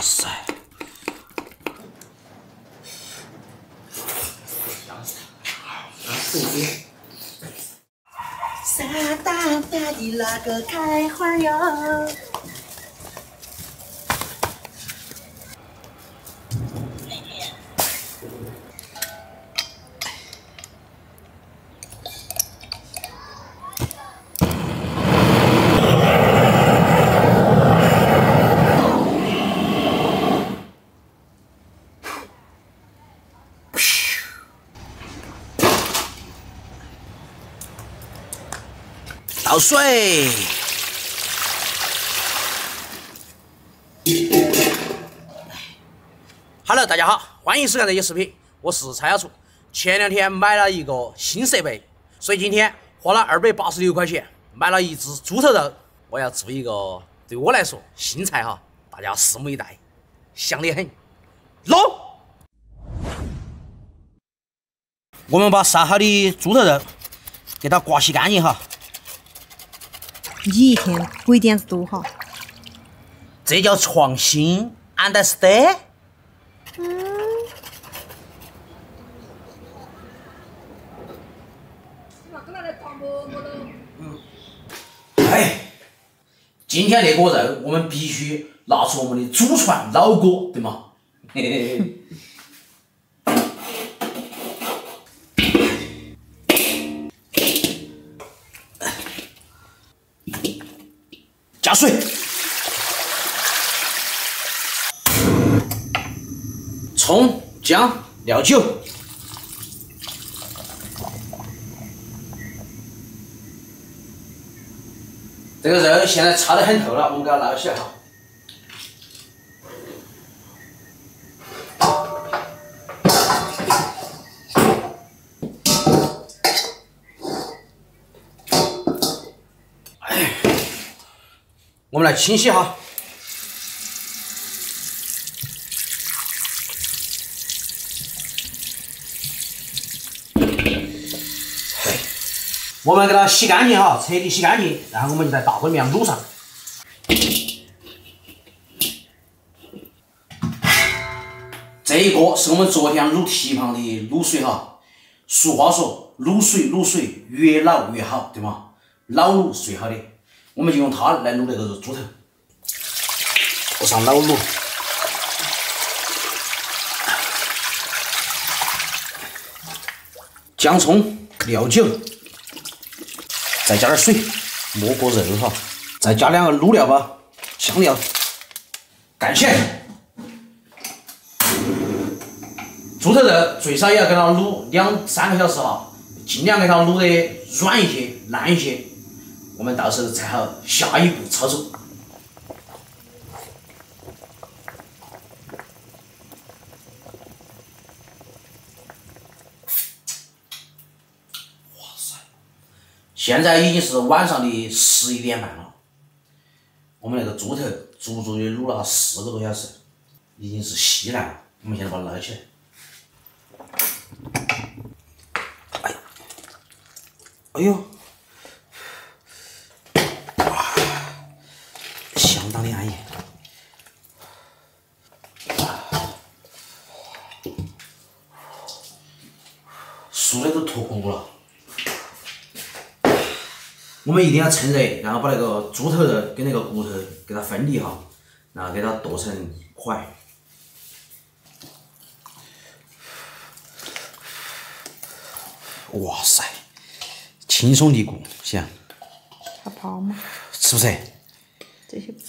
塞！沙大大的那个开花哟。倒水。Hello， 大家好，欢迎收看这期视频，我是蔡小厨。前两天买了一个新设备，所以今天花了286块钱买了一只猪头肉。我要做一个对我来说新菜哈，大家拭目以待，香得很。弄！我们把杀好的猪头肉给它刮洗干净哈。 你一天鬼点子多哈！这叫创新 ，understand？ 哎，今天这锅肉我们必须拿出我们的祖传老锅，对吗？嘿嘿嘿。 加水，葱、姜、料酒，这个肉现在擦得很透了，我们给它捞起来哈。我们来清洗哈。我们给它洗干净哈，彻底洗干净，然后我们就在大锅里面卤上。这一锅是我们昨天卤蹄膀的卤水哈。俗话说，卤水越老越好，对吗？老卤最好的。 我们就用它来卤那个猪头，搁上老卤，姜葱、料酒，再加点水，没过肉哈，再加2个卤料包，香料，盖起来。猪头肉最少也要给它卤2、3个小时哈，尽量给它卤得软一些、烂一些。 我们到时候才好下一步操作。哇塞！现在已经是晚上的11点半了，我们那个猪头足足的卤了4个多小时，已经是稀烂了。我们现在把它捞起来。哎呦！ 相当的安逸，熟的都脱骨了。我们一定要趁热，然后把那个猪头肉跟那个骨头给它分离哈，然后给它剁成块。哇塞，轻松的骨，行。还泡吗？吃不吃？ 这些不吃。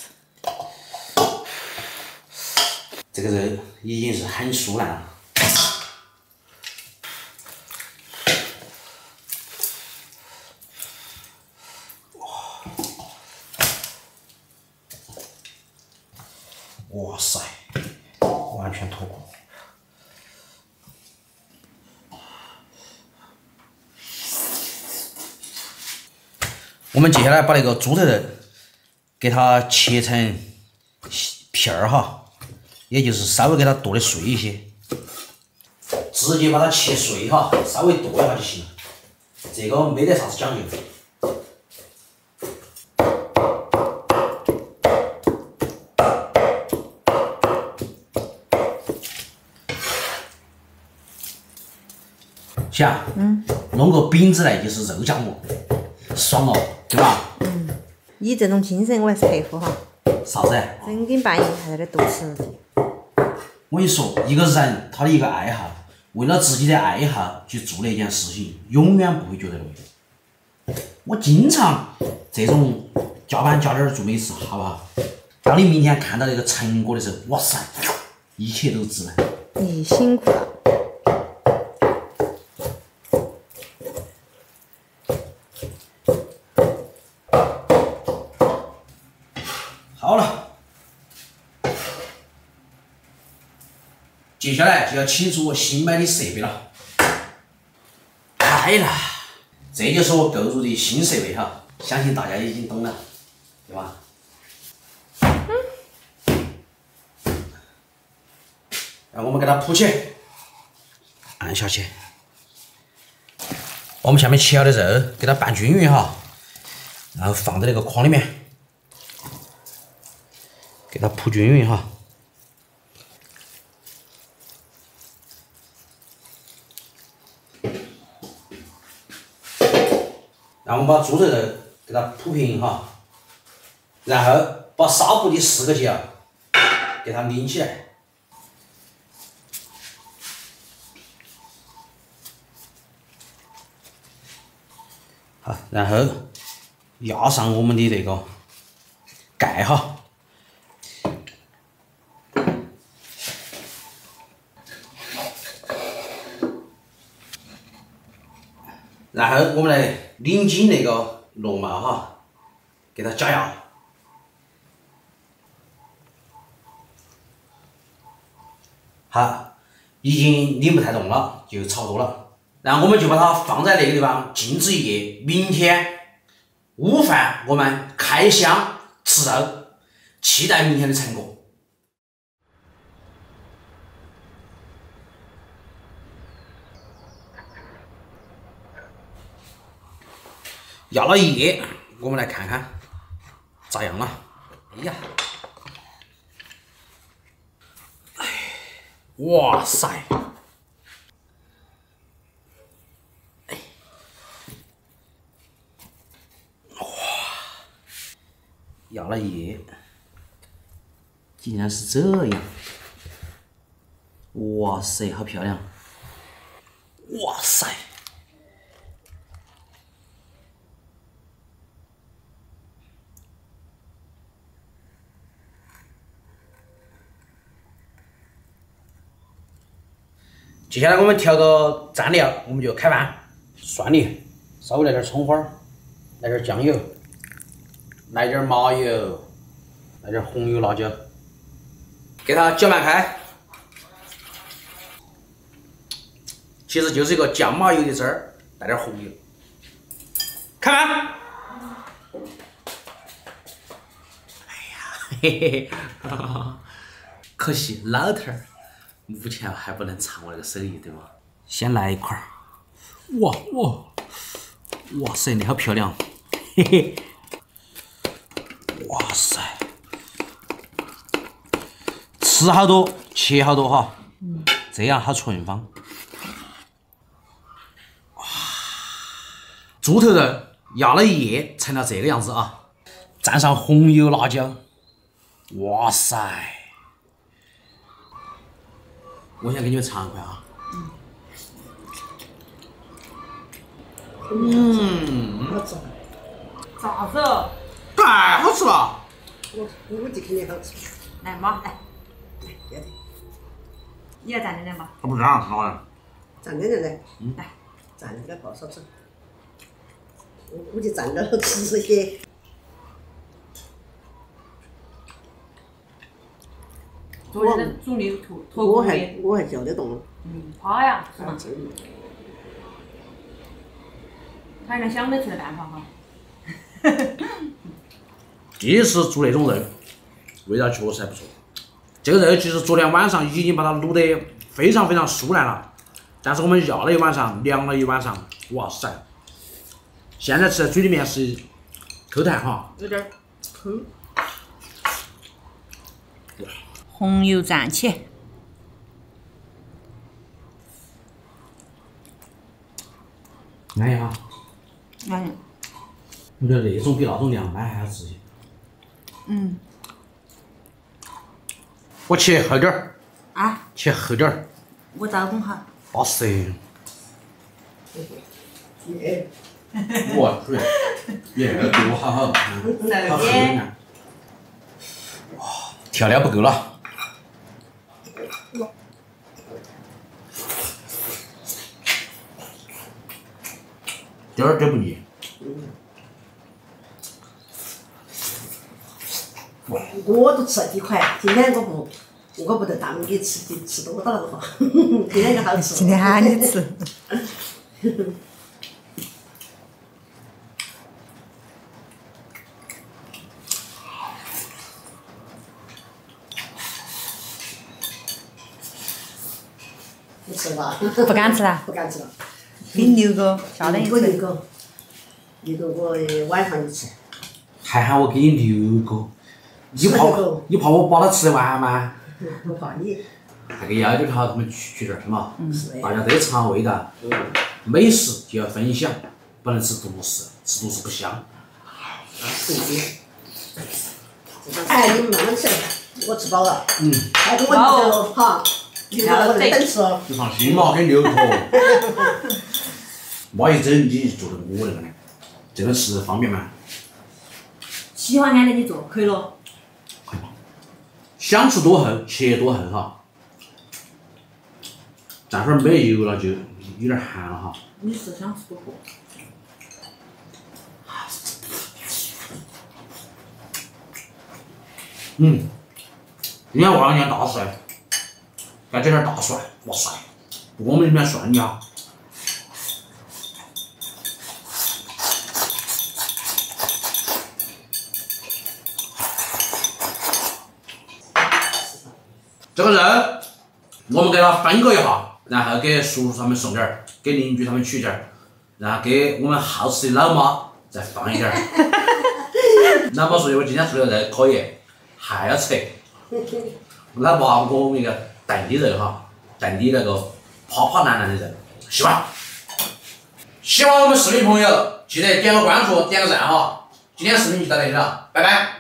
这个肉已经是很酥烂了。哇塞，完全脱骨。我们接下来把那个猪头肉。 给它切成片儿哈，也就是稍微给它剁得碎一些，直接把它切碎哈，稍微剁一下就行了。这个没得啥子讲究。姐，弄个饼子来就是肉夹馍，爽哦，对吧？你这种精神我还是佩服哈。啥子？深更半夜还在这读诗集。我跟你说，一个人他的一个爱好，为了自己的爱好去做那件事情，永远不会觉得累。我经常这种加班加点做美事，好不好？当你明天看到那个成果的时候，哇塞，一切都值了。你辛苦了。好了，接下来就要请出我新买的设备了。来了，这就是我购入的新设备哈，相信大家已经懂了，对吧？让我们给它铺起，按下去。我们下面切好的肉给它拌均匀哈，然后放在那个筐里面。给它铺均匀哈，然后我们把猪头肉给它铺平哈，然后把纱布的4个角给它拧起来，好，然后压上我们的那个盖哈。然后我们来拧紧那个螺帽哈，给它加压。好，已经拧不太动了，就差不多了。然后我们就把它放在那个地方静置一夜。明天午饭我们开箱吃肉，期待明天的成果。压了一夜，我们来看看咋样了。哎呀，哇塞！哇，压了一夜，竟然是这样！哇塞，好漂亮！哇塞！接下来我们调个蘸料，我们就开饭。蒜泥，稍微来点葱花，来点酱油，来点麻油，来点红油辣椒，给它搅拌开。其实就是一个酱麻油的汁儿，带点红油。开饭！哎呀，嘿嘿嘿，可惜老头儿。目前还不能尝我那个手艺，对吗？先来一块儿，哇塞，你好漂亮，嘿嘿，哇塞，吃好多，切好多哈，这样好纯芳。哇，猪头肉压了一夜成了这个样子啊，蘸上红油辣椒，哇塞！我先给你们尝一块啊。咋子？太好吃了！我估计肯定好吃。来妈，来，要得，你要蘸点点吧。他不这样，老人。蘸点点来。来，蘸点爆少吃。我估计蘸点好吃些。昨天的煮牛头我骨还叫得动。怕呀，是吗？真的。他还能想得出来办法哈。第一次做那种肉，味道确实还不错。这个肉其实昨天晚上已经把它卤得非常非常酥烂了，但是我们压了一晚上，凉了一晚上，哇塞！现在吃在嘴里面是口弹哈，有点抠。红油蘸起。安逸哈。安逸。我觉得那种比那种凉麦还好吃些。嗯。我切厚点儿。啊？切厚点儿。我刀工好。巴适。耶。哇，主任，耶，那个给我好好，好厚呀。哇，调料不够了。点儿都不腻。我都吃了几块，今天我不得当你吃多到了哈，今天就好吃。今天喊你吃。不吃了。不敢吃了。不敢吃了。给你留个，下等一次。留个我晚上就吃。还喊我给你留个，你怕我把它吃得完吗？不怕你。那个要求好，他们去这儿是嘛？是大家都尝味道。美食就要分享，不能吃独食，吃独食不香。对的。哎，你们慢慢吃，我吃饱了。还跟我留着哈，留着我等吃哦。你放心嘛，给你留个。妈一整你做的我那个呢，这个吃方便吗？喜欢按着你做，可以咯。可以吧？想吃多厚，切多厚哈。这会儿没油了，就有点寒了哈。你是想吃多厚？人家娃人家大帅，该整点大蒜，哇塞！我们这边蒜呀。这个肉，我们给它分割一下，然后给叔叔他们送点儿，给邻居他们取点儿，然后给我们好吃的老妈再放一点儿。老妈说的我今天做的肉可以，还要吃。老妈我们一个炖的肉哈，炖的那个趴趴烂烂的肉，喜欢。喜欢我们视频朋友，记得点个关注，点个赞哈。今天视频就到这里了，拜拜。